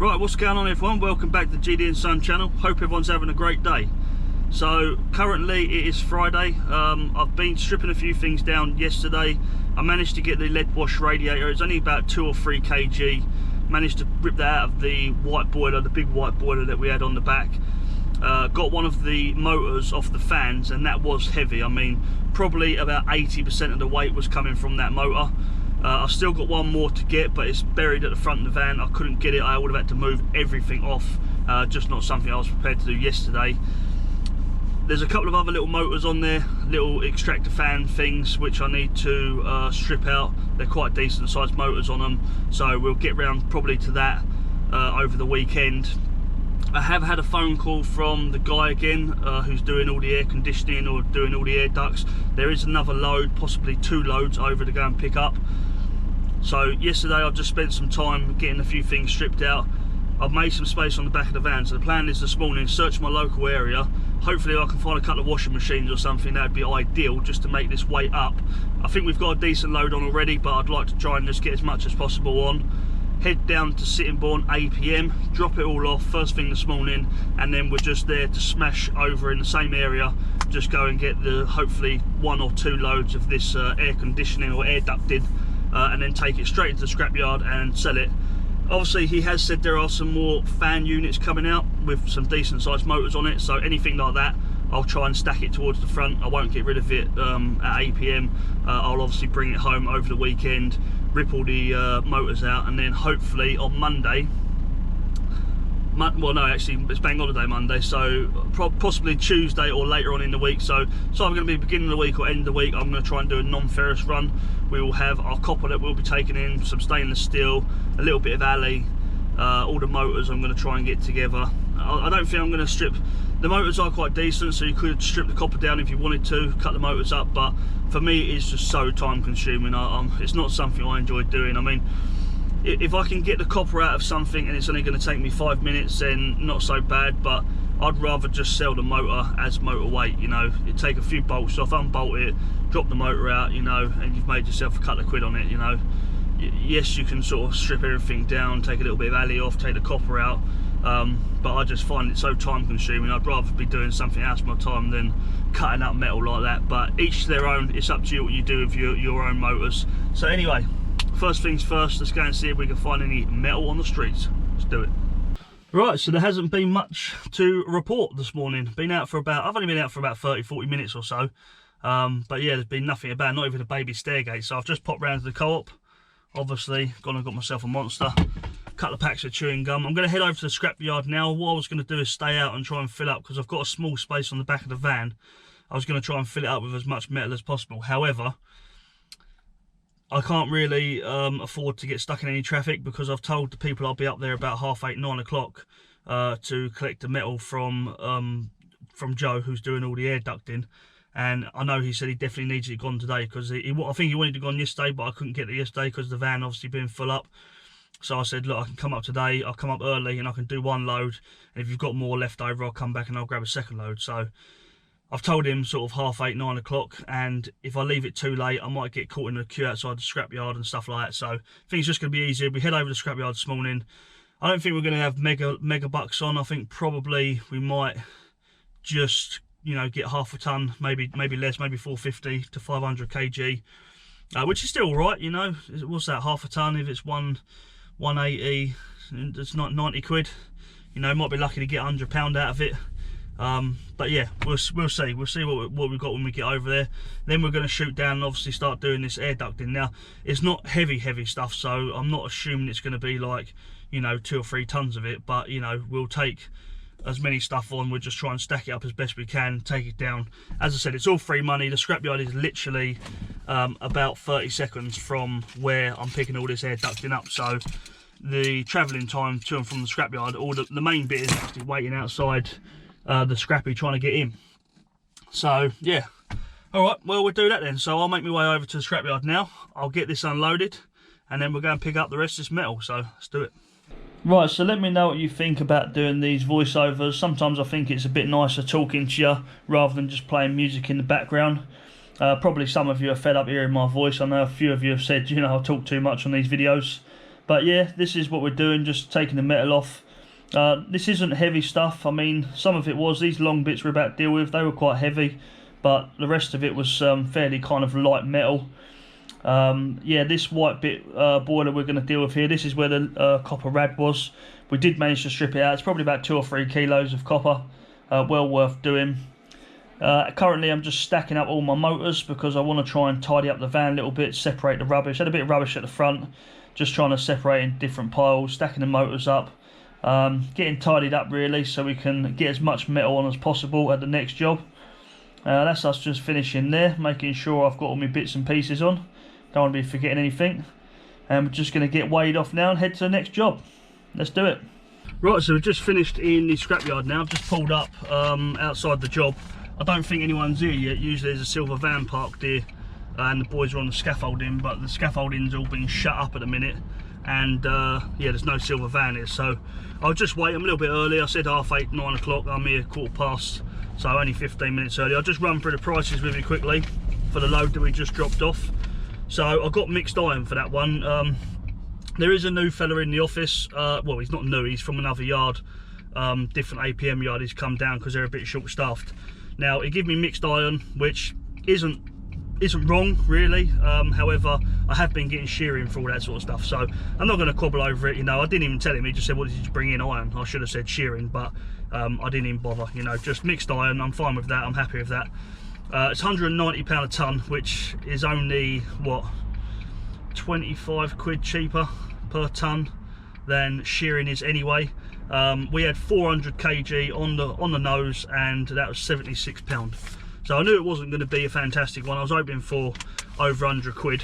Right, what's going on everyone? Welcome back to the GD & Son channel. Hope everyone's having a great day. So currently it is Friday. I've been stripping a few things down yesterday. I managed to get the lead wash radiator. It's only about 2 or 3 kg. Managed to rip that out of the white boiler, the big white boiler that we had on the back. Got one of the motors off the fans, and that was heavy. I mean, probably about 80% of the weight was coming from that motor. I've still got one more to get, but it's buried at the front of the van. I couldn't get it. I would have had to move everything off. Just not something I was prepared to do yesterday. There's a couple of other little motors on there, little extractor fan things, which I need to strip out. They're quite decent sized motors on them, so we'll get round probably to that over the weekend. I have had a phone call from the guy again who's doing all the air conditioning or doing all the air ducts. There is another load, possibly 2 loads over to go and pick up. So yesterday I've just spent some time getting a few things stripped out. I've made some space on the back of the van, so the plan is this morning search my local area. Hopefully I can find a couple of washing machines or something. That would be ideal, just to make this weight up. I think we've got a decent load on already, but I'd like to try and just get as much as possible on. Head down to Sittingbourne 8 PM, drop it all off first thing this morning, and then we're just there to smash over in the same area. Just go and get the hopefully 1 or 2 loads of this air conditioning or air ducted, and then take it straight into the scrapyard and sell it. Obviously he has said there are some more fan units coming out with some decent sized motors on it, so anything like that I'll try and stack it towards the front. I won't get rid of it at 8 PM. I'll obviously bring it home over the weekend, rip all the motors out, and then hopefully on Monday, well no, actually it's bank holiday Monday, so possibly Tuesday or later on in the week, so it's either going to be beginning of the week or end of the week. I'm going to try and do a non-ferrous run. We will have our copper that we'll be taking in, some stainless steel, a little bit of alley, all the motors I'm going to try and get together. I don't think I'm going to strip. The motors are quite decent, so you could strip the copper down if you wanted to, cut the motors up, but for me it's just so time consuming. It's not something I enjoy doing. I mean, if I can get the copper out of something and it's only going to take me 5 minutes, then not so bad, but I'd rather just sell the motor as motor weight, you know. You take a few bolts off, unbolt it, drop the motor out, you know, and you've made yourself a couple of quid on it, you know. Yes, you can sort of strip everything down, take a little bit of alley off, take the copper out, but I just find it so time consuming. I'd rather be doing something else with my time than cutting up metal like that. But each their own. It's up to you what you do with your own motors. So anyway, first things first, let's go and see if we can find any metal on the streets. Let's do it. Right, so there hasn't been much to report this morning. I've only been out for about 30-40 minutes or so, but yeah, there's been nothing about, not even a baby stairgate. So I've just popped round to the co-op, obviously gone and got myself a Monster, a couple of packs of chewing gum. I'm going to head over to the scrapyard now. What I was going to do is stay out and try and fill up, because I've got a small space on the back of the van. I was going to try and fill it up with as much metal as possible. However, I can't really afford to get stuck in any traffic, because I've told the people I'll be up there about 8:30, 9 o'clock to collect the metal from Joe, who's doing all the air ducting. And I know he said he definitely needs it gone today, because I think he wanted it gone yesterday, but I couldn't get it yesterday because the van obviously being full up. So I said, look, I can come up today, I'll come up early and I can do 1 load, and if you've got more left over, I'll come back and I'll grab a 2nd load. So I've told him sort of 8:30, 9 o'clock, and if I leave it too late, I might get caught in a queue outside the scrapyard and stuff like that. So I think it's just going to be easier. We head over to the scrapyard this morning. I don't think we're going to have mega bucks on. I think probably we might just, you know, get half a ton, maybe less, maybe 450 to 500 kg, which is still all right, you know. What's that, half a ton? If it's 180, it's not 90 quid, you know. Might be lucky to get £100 out of it. But yeah, we'll see what we've got when we get over there. Then we're going to shoot down and obviously start doing this air ducting. Now, it's not heavy stuff, so I'm not assuming it's going to be like, you know, 2 or 3 tons of it, but you know, we'll take as many stuff on. We'll just try and stack it up as best we can, take it down. As I said, it's all free money. The scrapyard is literally about 30 seconds from where I'm picking all this air ducting up, so the travelling time to and from the scrapyard, or the main bit is actually waiting outside the scrappy trying to get in. So yeah, all right, well, we'll do that then. So I'll make my way over to the scrapyard now. I'll get this unloaded, and then we'll go and pick up the rest of this metal. So let's do it. Right, so let me know what you think about doing these voiceovers. Sometimes I think it's a bit nicer talking to you rather than just playing music in the background. Probably some of you are fed up hearing my voice. I know a few of you have said, you know, I talk too much on these videos. But yeah, this is what we're doing, just taking the metal off. This isn't heavy stuff. I mean, some of it was. These long bits we're about to deal with, they were quite heavy, but the rest of it was fairly kind of light metal. Yeah, this white bit boiler we're going to deal with here, this is where the copper rad was. We did manage to strip it out. It's probably about 2 or 3 kilos of copper. Well worth doing. Currently I'm just stacking up all my motors because I want to try and tidy up the van a little bit, separate the rubbish. Had a bit of rubbish at the front, just trying to separate in different piles, stacking the motors up, getting tidied up really so we can get as much metal on as possible at the next job. That's us just finishing there, making sure I've got all my bits and pieces on. Don't want to be forgetting anything. And we're just going to get weighed off now and head to the next job. Let's do it. Right, so we've just finished in the scrapyard now. I've just pulled up outside the job. I don't think anyone's here yet. Usually there's a silver van parked here and the boys are on the scaffolding, but the scaffolding's all been shut up at the minute, and yeah, there's no silver van here, so I'll just wait. I'm a little bit early. I said 8:30, 9 o'clock. I'm here 15:15, so only 15 minutes early. I'll just run through the prices with you quickly for the load that we just dropped off. So I got mixed iron for that one. There is a new fella in the office. Well, he's not new, he's from another yard, different APM yard. He's come down because they're a bit short staffed. Now he gave me mixed iron, which isn't wrong really. However, I have been getting shearing for all that sort of stuff, so I'm not going to quibble over it. You know, I didn't even tell him. He just said, "What did you bring in iron?" I should have said shearing, but I didn't even bother. You know, just mixed iron. I'm fine with that. I'm happy with that. It's £190 a tonne, which is only what, 25 quid cheaper per tonne than shearing is anyway. We had 400 kg on the nose, and that was £76. So I knew it wasn't going to be a fantastic one. I was hoping for over 100 quid,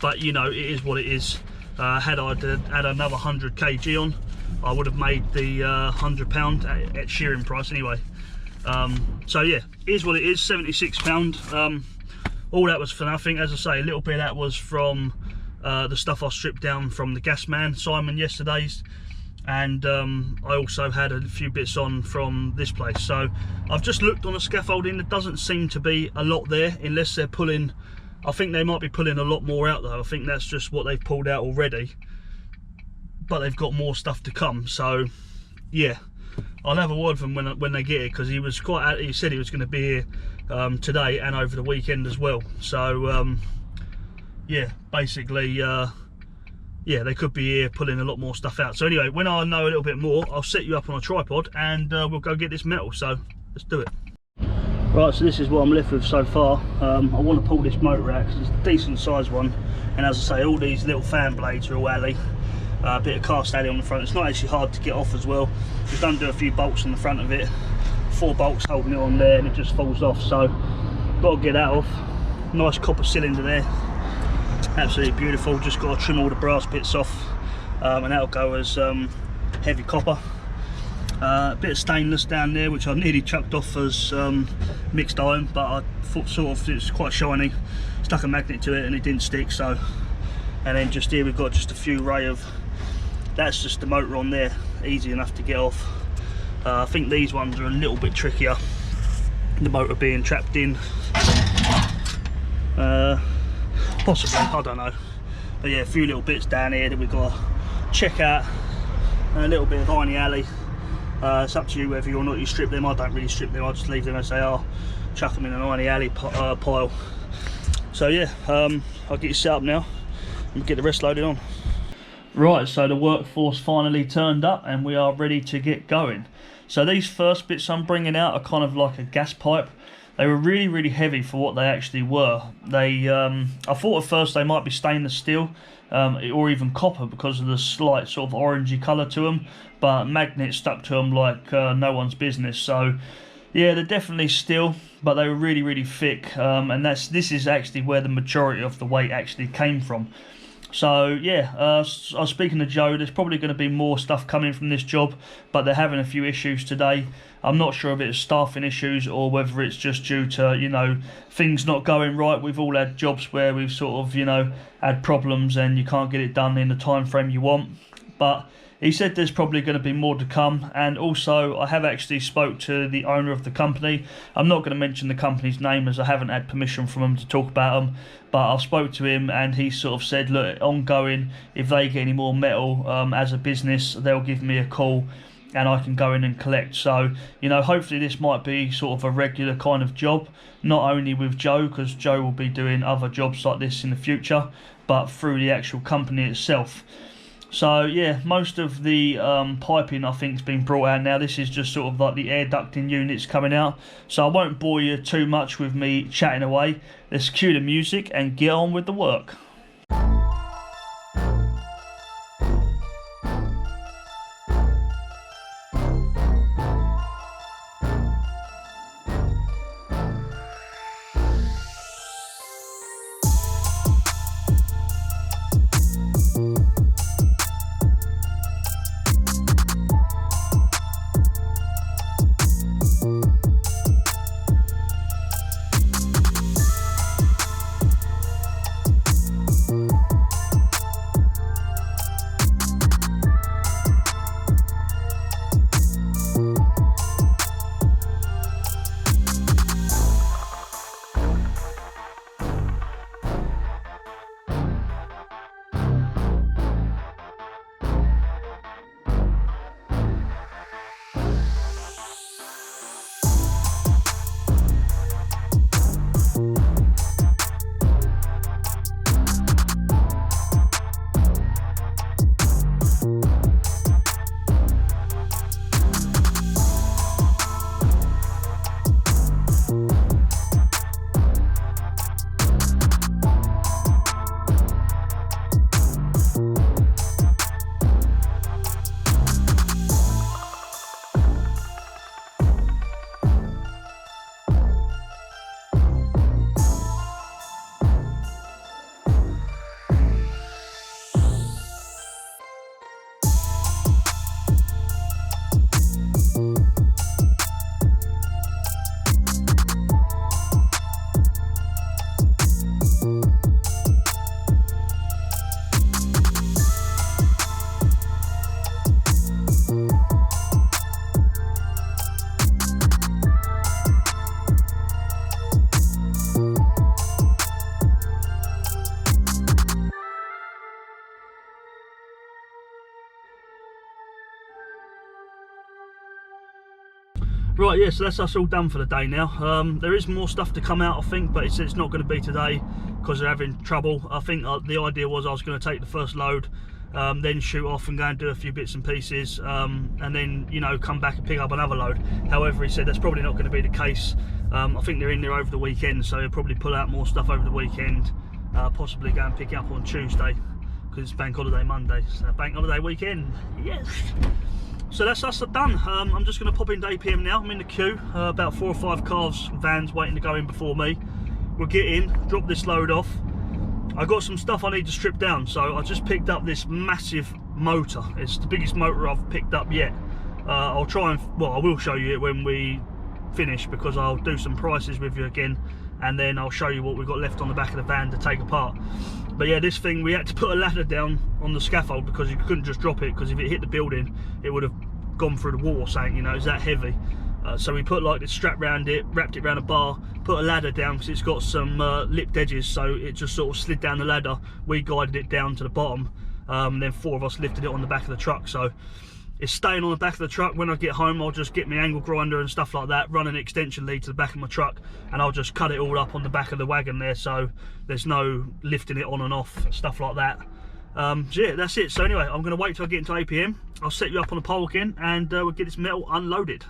but you know, it is what it is. Had I had another 100 kg on, I would have made the £100 at shearing price anyway. So yeah, it is what it is. £76. All that was for nothing. As I say, a little bit of that was from the stuff I stripped down from the gas man Simon yesterday's, and I also had a few bits on from this place. So I've just looked on the scaffolding. There doesn't seem to be a lot there, unless they're pulling. I think they might be pulling a lot more out though. I think that's just what they've pulled out already, but they've got more stuff to come. So yeah, I'll have a word with them when they get here, because he said he was going to be here today and over the weekend as well. So yeah, basically yeah, they could be here pulling a lot more stuff out. So anyway, when I know a little bit more, I'll set you up on a tripod and we'll go get this metal. So let's do it. Right, so this is what I'm left with so far. I want to pull this motor out because it's a decent sized one, and as I say, all these little fan blades are all alley. A bit of cast alley on the front. It's not actually hard to get off as well. Just undo a few bolts on the front of it. 4 bolts holding it on there, and it just falls off. So got to get that off. Nice copper cylinder there. Absolutely beautiful. Just got to trim all the brass bits off, and that'll go as heavy copper. A bit of stainless down there, which I nearly chucked off as mixed iron, but I thought sort of it's quite shiny. Stuck a magnet to it and it didn't stick. So, and then just here we've got just a few ray of. That's just the motor on there, easy enough to get off. I think these ones are a little bit trickier, the motor being trapped in. Possibly, I don't know. But yeah, a few little bits down here that we've got to check out, and a little bit of irony alley. It's up to you whether or not you strip them. I don't really strip them, I just leave them as they are, chuck them in an irony alley pile. So yeah, I'll get you set up now and get the rest loaded on. Right, so the workforce finally turned up and we are ready to get going. So these first bits I'm bringing out are kind of like a gas pipe. They were really, really heavy for what they actually were. They, I thought at first they might be stainless steel or even copper because of the slight sort of orangey colour to them, but magnets stuck to them like no one's business. So yeah, they're definitely steel, but they were really, really thick, and this is actually where the majority of the weight actually came from. So yeah, I was speaking to Joe. There's probably going to be more stuff coming from this job, but they're having a few issues today. I'm not sure if it's staffing issues or whether it's just due to, you know, things not going right. We've all had jobs where we've sort of, you know, had problems and you can't get it done in the time frame you want. but he said there's probably going to be more to come. And also, I have actually spoke to the owner of the company. I'm not going to mention the company's name as I haven't had permission from him to talk about them, but I spoke to him and he sort of said, look, ongoing, if they get any more metal as a business, they'll give me a call and I can go in and collect. So, you know, hopefully this might be sort of a regular kind of job, not only with Joe, because Joe will be doing other jobs like this in the future, but through the actual company itself. So yeah, most of the piping I think has been brought out now. This is just sort of like the air ducting units coming out. So I won't bore you too much with me chatting away. Let's cue the music and get on with the work. Right, yeah, so that's us all done for the day now. There is more stuff to come out, I think, but it's not going to be today because they're having trouble. I think the idea was I was going to take the first load, then shoot off and go and do a few bits and pieces, and then, you know, come back and pick up another load. However, he said that's probably not going to be the case. I think they're in there over the weekend, so he'll probably pull out more stuff over the weekend, possibly go and pick it up on Tuesday because it's Bank Holiday Monday, so Bank Holiday weekend, yes. So that's us done. I'm just going to pop into APM now. I'm in the queue, about 4 or 5 cars, vans waiting to go in before me. We'll get in, drop this load off. I got some stuff I need to strip down, so I just picked up this massive motor. It's the biggest motor I've picked up yet. I'll try and, well, I will show you it when we finish, because I'll do some prices with you again, and then I'll show you what we've got left on the back of the van to take apart. But yeah, this thing, we had to put a ladder down on the scaffold because you couldn't just drop it, because if it hit the building it would have gone through the wall or something, you know, it's that heavy. So we put like this strap around it, wrapped it around a bar, put a ladder down because it's got some lipped edges, so it just sort of slid down the ladder. We guided it down to the bottom, then 4 of us lifted it on the back of the truck. So it's staying on the back of the truck. When I get home, I'll just get my angle grinder and stuff like that, run an extension lead to the back of my truck, and I'll just cut it all up on the back of the wagon there, so there's no lifting it on and off, stuff like that. So yeah, that's it. So anyway, I'm going to wait till I get into APM. I'll set you up on the pole again, and we'll get this metal unloaded.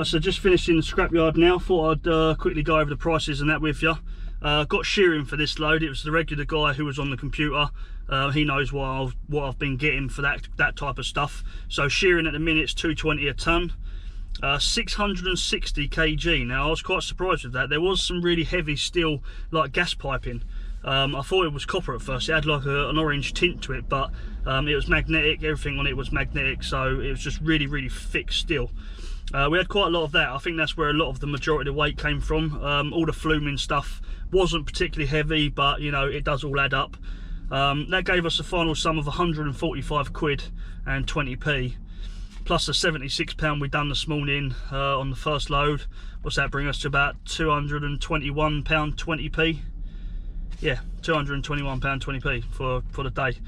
Right, so just finished in the scrapyard now. Thought I'd quickly go over the prices and that with you. Got shearing for this load. It was the regular guy who was on the computer. He knows what I've been getting for that type of stuff. So shearing at the minute is $220 a ton, 660 kg. Now I was quite surprised with that. There was some really heavy steel, like gas piping. I thought it was copper at first. It had like an orange tint to it, but it was magnetic. Everything on it was magnetic, so it was just really thick steel. We had quite a lot of that. I think that's where a lot of the majority of the weight came from. All the fluming stuff wasn't particularly heavy, but you know, it does all add up. That gave us a final sum of 145 quid and 20p, plus the 76 pound we done this morning on the first load. What's that bring us to? About 221 pound 20p. Yeah, 221 pound 20p for the day.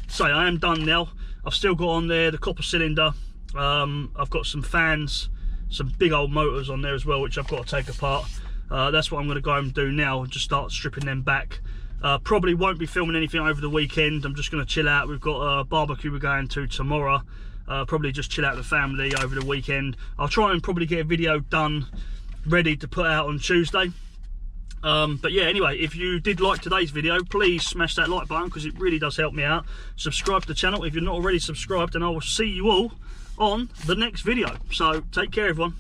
So I am done now. I've still got on there the copper cylinder. I've got some fans, some big old motors on there as well, which I've got to take apart. That's what I'm going to go and do now, and just start stripping them back. Probably won't be filming anything over the weekend. I'm just going to chill out. We've got a barbecue we're going to tomorrow. Probably just chill out with the family over the weekend. I'll try and probably get a video done, ready to put out on Tuesday. But yeah, anyway, if you did like today's video, please smash that like button, because it really does help me out. Subscribe to the channel if you're not already subscribed, and I will see you all on the next video. So take care, everyone.